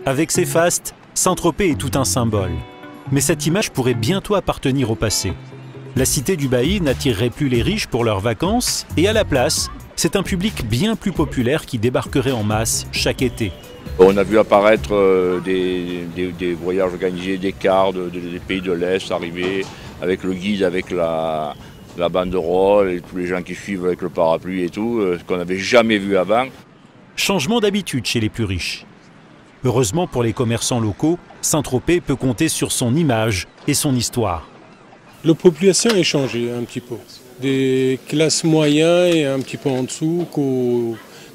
Avec ses fastes, Saint-Tropez est tout un symbole. Mais cette image pourrait bientôt appartenir au passé. La cité du Bailly n'attirerait plus les riches pour leurs vacances et à la place, c'est un public bien plus populaire qui débarquerait en masse chaque été. On a vu apparaître des voyages organisés, des cars des pays de l'Est arriver avec le guide, avec la banderole et tous les gens qui suivent avec le parapluie et tout, ce qu'on n'avait jamais vu avant. Changement d'habitude chez les plus riches. Heureusement pour les commerçants locaux, Saint-Tropez peut compter sur son image et son histoire. La population a changé un petit peu. Des classes moyennes et un petit peu en dessous,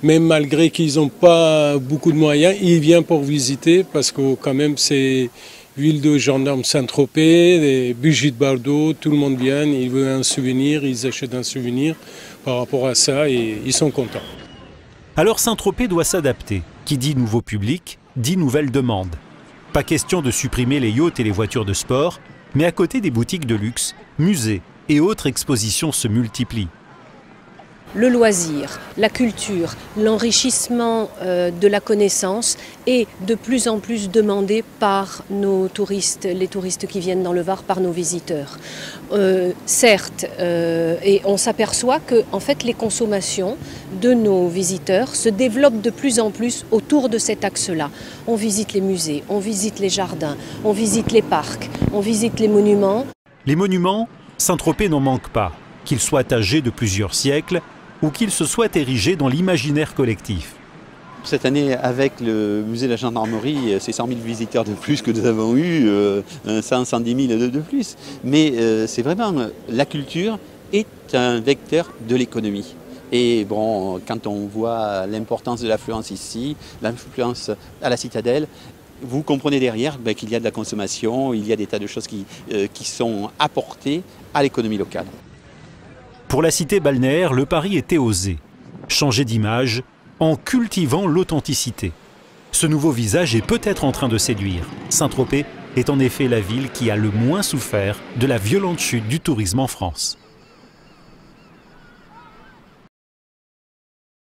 même malgré qu'ils n'ont pas beaucoup de moyens, ils viennent pour visiter parce que quand même c'est ville de gendarme Saint-Tropez, des Brigitte Bardot, tout le monde vient, ils veulent un souvenir, ils achètent un souvenir par rapport à ça et ils sont contents. Alors Saint-Tropez doit s'adapter. Qui dit nouveau public, dit nouvelle demande. Pas question de supprimer les yachts et les voitures de sport, mais à côté des boutiques de luxe, musées et autres expositions se multiplient. Le loisir, la culture, l'enrichissement de la connaissance est de plus en plus demandé par nos touristes, les touristes qui viennent dans le Var, par nos visiteurs. Certes, et on s'aperçoit que en fait, les consommations de nos visiteurs se développent de plus en plus autour de cet axe-là. On visite les musées, on visite les jardins, on visite les parcs, on visite les monuments. Les monuments, Saint-Tropez n'en manque pas, qu'ils soient âgés de plusieurs siècles ou qu'ils se soient érigés dans l'imaginaire collectif. Cette année, avec le musée de la gendarmerie, c'est 100 000 visiteurs de plus que nous avons eu, 110 000 de plus. Mais c'est vraiment, la culture est un vecteur de l'économie. Et bon, quand on voit l'importance de l'affluence ici, l'affluence à la citadelle, vous comprenez derrière qu'il y a de la consommation, il y a des tas de choses qui sont apportées à l'économie locale. Pour la cité balnéaire, le pari était osé. Changer d'image en cultivant l'authenticité. Ce nouveau visage est peut-être en train de séduire. Saint-Tropez est en effet la ville qui a le moins souffert de la violente chute du tourisme en France.